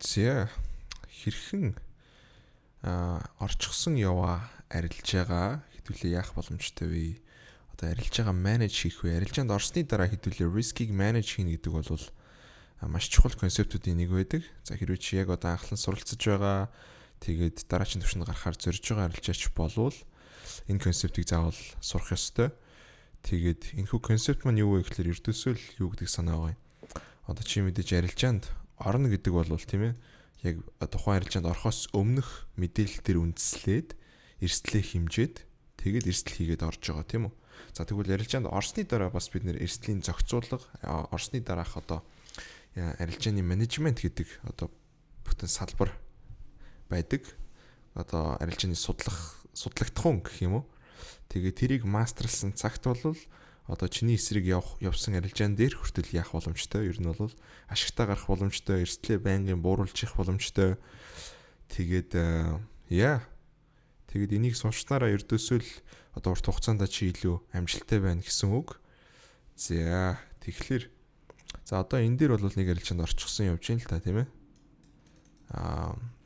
Зэ хэрхэн орчихсон яваа арилж байгаа хэдүүлээ яах боломжтой вэ? Одоо арилж байгаа manage хийх вэ? Арилжаанд орсны дараа хэдүүлээ risk-ийг manage хийнэ гэдэг бол маш чухал концептуудын нэг байдаг. За хэрвээ чи яг одоо анхлан суралцж байгаа тэгээд дараагийн түвшинд гарахаар зорж байгаа арилжаач болвол энэ концептыг заавал сурах ёстой. Тэгээд энэхүү концепт маань юу вэ гэхээр ердөөсөө л юу гэдэг санаа байгаа юм. Одоо чи мэдээж арилжаанд орно гэдэг бол тийм ээ яг тухайн арилжаанд орохоос өмнөх мэдээлэл төр үндэслээд эрсдлээ хэмжээд тэгээд эрсдэл хийгээд орж байгаа тийм үү. За тэгвэл арилжаанд орсны дараа бас бид нэр эрсдлийн зохицуулга орсны дараах одоо арилжааны менежмент гэдэг одоо бүтэн салбар байдаг. Одоо арилжааны судлагдахуун гэх юм уу. Тэгээд тэрийг мастерлсан цагт бол одоо чиний эсрэг явсан арилжаан дээр хүртэл яах боломжтой. Ер нь бол ашигтай гарах боломжтой, эрсдлээ байнгын бууруулж явах боломжтой. Тэгээд тэгээд энийг суучнараа ердөөсөө л одоо урт хугацаанд чи илүү амжилттай байна гэсэн үг. За тэгэхээр одоо энэ дээр бол нэг арилжаанд орчихсон явж байна л та тийм ээ.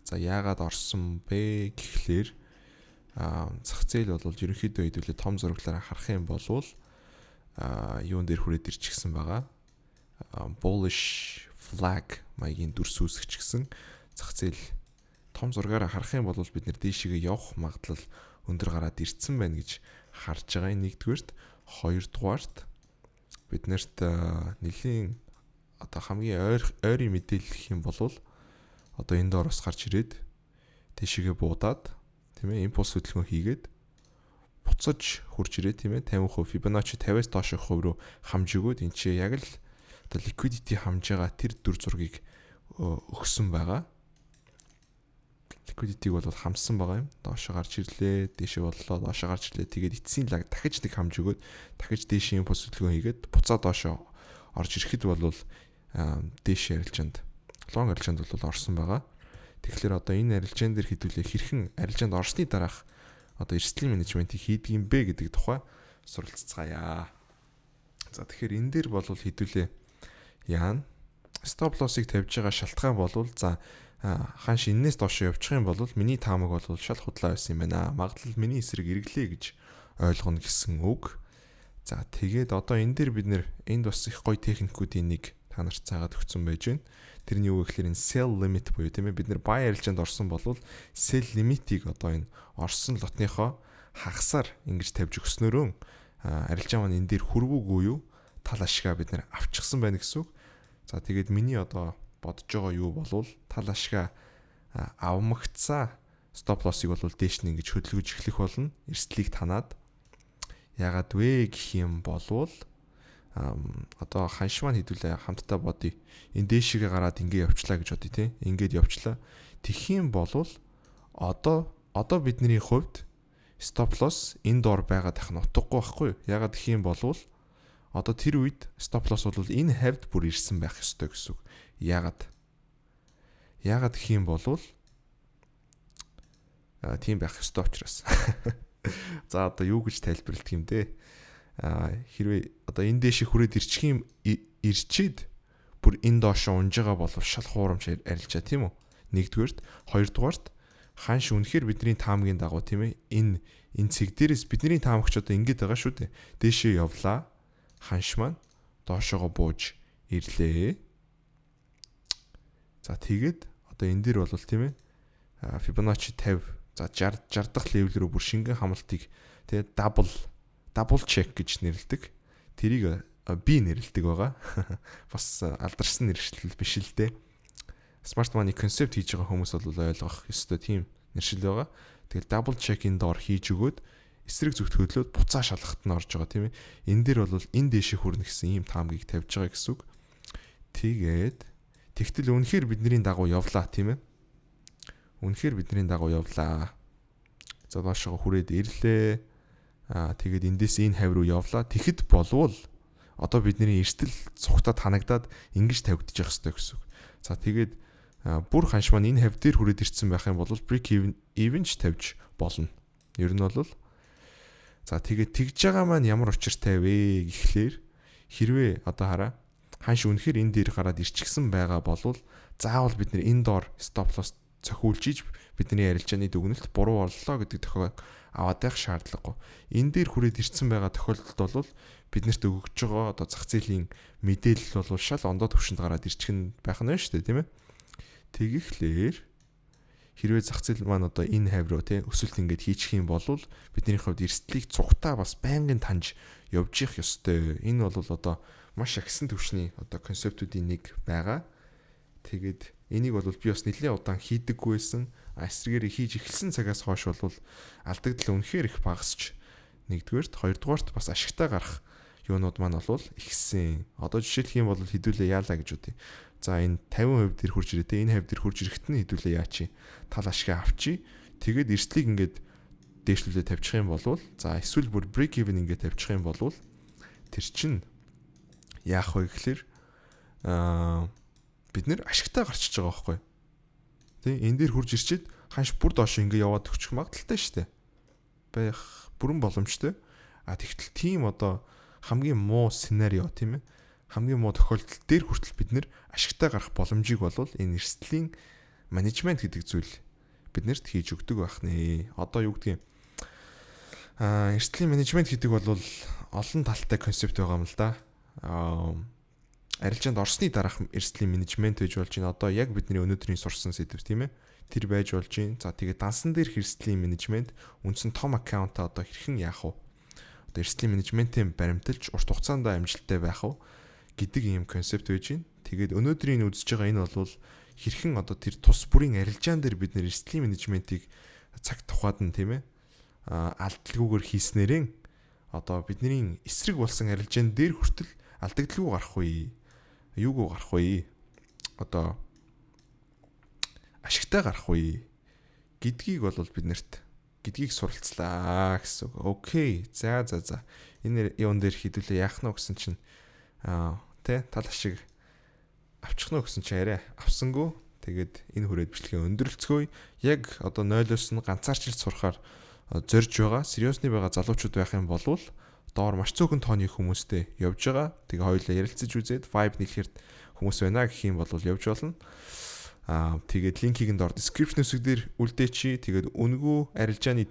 За яагаад орсон бэ гэхлээр зах зээл бол ерөнхийдөө хэдүүлээ том зураглаараа харах юм бол юун дээр хүрээд ирчихсэн байгаа. Bullish flag маягийн дүрс үүсгэж гисэн зах зээл том зургаараа харах юм бол бид нэр дээшээгээ явах магадлал өндөр гараад ирсэн байна гэж харж байгаа. Нэгдүгээрт, хоёрдугаарт бид нарт нэлийн одоо хамгийн ойрын мэдээлэл гэх юм бол одоо энэ доороос гарч ирээд дээшээгээ буудаад тийм ээ импульс хөдөлгөөн хийгээд буцаж хурж ирээ тийм ээ 50% Fibonacci 50-аас доош хувь руу хамж өгөөд энэ чи яг л одоо liquidity хамж байгаа тэр дүр зургийг өгсөн байгаа. Liquidity-г бол хамсан байгаа юм. Доошоо гарч ирлээ, дээшээ боллоо, доошоо гарч ирлээ. Тэгээд эцсийн лаг дахиж нэг хамж өгөөд дахиж дээшээ импульс хөдөлгөөн хийгээд буцаа доошоо орж ирэхэд бол дээшээ арилжаанд long арилжаанд бол орсон байгаа. Тэгэхээр одоо энэ арилжаан дээр хэдүүлээ хэрхэн арилжаанд орсны дараах одоо эрсдлийн менежментийг хийдэг юм бэ гэдэг тухай суралцгаая. За тэгэхээр энэ дээр бол хэдүүлээ яана стоп лоссыг тавьж байгаа шалтгаан бол за хаан шиннээс доош явчих юм бол миний таамаг бол шал худлаа байсан юм байна. Магадлал миний эсрэг эргэлээ гэж ойлгоно гэсэн үг. За тэгээд одоо энэ дээр бид нэр энд бас их гоё техникүүдийн нэг та нарт цаагаад өгсөн байж байна. Тэрний юу гэхээр энэ sell limit буюу тийм ээ бид нэр buy арилжаанд орсон бол sell limit-ийг одоо энэ орсон лотныхоо хагасаар ингэж тавьж өгснөөрөө арилжаа маань энэ дээр хүрвүүгүй юу тал ашгаа бид нэр авчихсан байна гэсэн үг. За тэгээд миний одоо бодож байгаа юу болвол тал ашгаа авмагцаа stop loss-ыг бол дээш нь ингэж хөдөлгөж эхлэх болно. Эрсдлийг танаад яагаад вэ гэх юм болвол одоо ханш маань хэдүүлээ хамтдаа бодъё. Энэ дээшээгээ гараад ингэ явчлаа гэж бодъё тийм. Ингээд явчлаа. Тэгхийн болвол одоо бидний хувьд stop loss энэ доор байгаа тах нь утгагүй байхгүй юу? Ягаад гэх юм болвол одоо тэр үед stop loss бол энэ хавьд бүр ирсэн байх ёстой гэсэн үг. Ягаад гэх юм болвол тийм байх ёстой учраас. За одоо юу гэж тайлбарлах юм бэ? Хэрвээ одоо энэ дэше хүрээд ирчээд бүр энэ доошоо унж байгаа бол шал хуурамч арилжаа тийм үү? Нэгдүгээрт, хоёрдугаарт ханш үнэхээр бидний таамагийн дагуу тийм ээ энэ цэг дээрээс бидний таамагч одоо ингэж байгаа шүү дээ. Дэшээ явлаа. Ханш маань доошоогоо бууж ирлээ. За тэгээд одоо энэ дээр бол тийм ээ Fibonacci 50 за 60 дахь левел рүү бүр шингэн хамлтыг тэгээд double check гэж нэрлэдэг. Тэрийг би нэрлэдэг байгаа. Бас алдарсан нэршил биш л дээ. Smart money concept хийж байгаа хүмүүс бол ойлгох ёстой тийм нэршил байгаа. Тэгэл double check-ийн доор хийж өгөөд эсрэг зүгт хөдлөөд буцаа шалгахт нь орж байгаа тийм ээ. Энэ дээр бол энэ дэшээ хүрнэ гэсэн ийм таамгийг тавьж байгаа гэсэн үг. Тэгээд тэгтэл үнэхээр бидний дагуу явлаа тийм ээ. Үнэхээр бидний дагуу явлаа. За доошоо хүрээд ирлээ. Тэгээд эндээс энэ хавь руу явлаа. Тэгэхэд болвол одоо бидний эрсдэл цугтад ханагдаад ингэж тавигдчих хэвээр гэсэн үг. За тэгээд бүр ханш маань энэ хавь дээр хүрээд ирсэн байх юм бол break even ч тавьж болно. Ер нь бол за тэгээд тэгж байгаа маань ямар учиртай вэ гэхлээр хэрвээ одоо хараа ханш үнэхээр энэ дээр гараад ирчихсэн байгаа болвол заавал бид нэр энэ доор stop loss цохиулж иж бидний ярилцааны дүгнэлт буруу боллоо гэдэг тохиог аваад байх шаардлагагүй. Энэ дээр хүрээд ирсэн байгаа тохиолдолд бол биднэрт өгөгч байгаа одоо зах зээлийн мэдээлэл бол шал ондоо төвшөнд гараад ирчих нь байх нь шүү дээ, тийм ээ. Тэгэхлээр хэрвээ зах зээл маань одоо энэ хавь руу тий өсөлт ингээд хийчих юм бол бидний хувьд эрсдлийг цугтаа бас байнгын таньж явж явах ёстой. Энэ бол одоо маш агсан төвшний одоо концептуудын нэг байгаа. Тэгээд энийг бол би бас нэлээд удаан хийдэггүй байсан. Эсрэгээр хийж эхэлсэн цагаас хойш бол алдагдал үнэхээр их багасч нэгдүгээрт, хоёрдугаарт бас ашигтай гарах юунууд маань бол ихсэн. Одоо жишээлх юм бол хэдүүлээ яалаа гэж үтэй. За энэ 50% дээр хурж ирээ те энэ хавь дээр хурж ирэхэд нь хэдүүлээ яачи. Тал ашгаа авчи. Тэгээд эрсдлийг ингээд дээшлүүлээ тавьчих юм бол за эсвэл бүр break even ингээд тавьчих юм бол тэр чинь яах вэ гэхээр бид нэр ашигтай гарчиж байгаа байхгүй. Тэ энэ дээр хурж ирчээд ханш бүр доош ингээ яваад өгчих магадaltaй штэ. Байх бүрэн боломжтой. Тэгтэл тийм одоо хамгийн муу сценарио тийм ээ. Хамгийн муу тохиолдол дээр хүртэл бид нэр ашигтай гарах боломжийг бол энэ эрсдлийн менежмент гэдэг зүйл биднэрт хийж өгдөг байх нэ. Одоо юу гэдгийг эрсдлийн менежмент гэдэг бол олон талтай концепт байгаа юм л да. Арилжаанд орсны дараах эрсдлийн менежмент байж болж байна. Одоо яг бидний өнөөдрийн сурсан сэдв тийм ээ. Тэр байж болж байна. За тэгээд дансан дээрх эрсдлийн менежмент үндсэн том аккаунтаа одоо хэрхэн яах вэ? Одоо эрсдлийн менежментийн баримталж урт хугацаанд амжилттай байх уу гэдэг ийм концепт байж байна. Тэгээд өнөөдрийн үзэж байгаа энэ бол хэрхэн одоо тэр тус бүрийн арилжаан дээр бид нэр эрсдлийн менежментийг цаг тухайд нь тийм ээ алдалгүйгээр хийснээрэн одоо бидний эсрэг болсон арилжаан дээр хүртэл алдагдaltaгүй гарах вэ? Юугүй гарах вэ? Одоо ашигтай гарах вэ? Гэдгийг бол биднэрт гэдгийг суралцлаа гэсэн үг. Окей. За. Энэ юун дээр хідүүлээ яах нь гэсэн чинь тэ тал ашиг авчих нь гэсэн чинь арай авсангүй. Тэгээд энэ хүрээд бичлэгээ өндөрлцгөөе. Яг одоо 0-оос нь ганцаарчилж сурахаар зорж байгаа сериусны байгаа залуучууд байх юм бол доор маш цөөхөн тооны хүмүүстэй явж байгаа. Тэгээ хоёулаа ярилцаж үзээд vibe нийлэхээр хүмүүс байна гэх юм бол явж болно. Тэгээд линкийг доор description хэсгээр үлдээчи. Тэгээд үнгүү арилжааны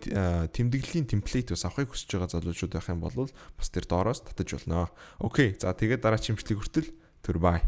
тэмдэглэлийн темплейт бас авахыг хүсэж байгаа залуучууд байх юм бол бас тэр доороос татаж болно. Окей. За тэгээд дараагийн бичлэг хүртэл түр бай.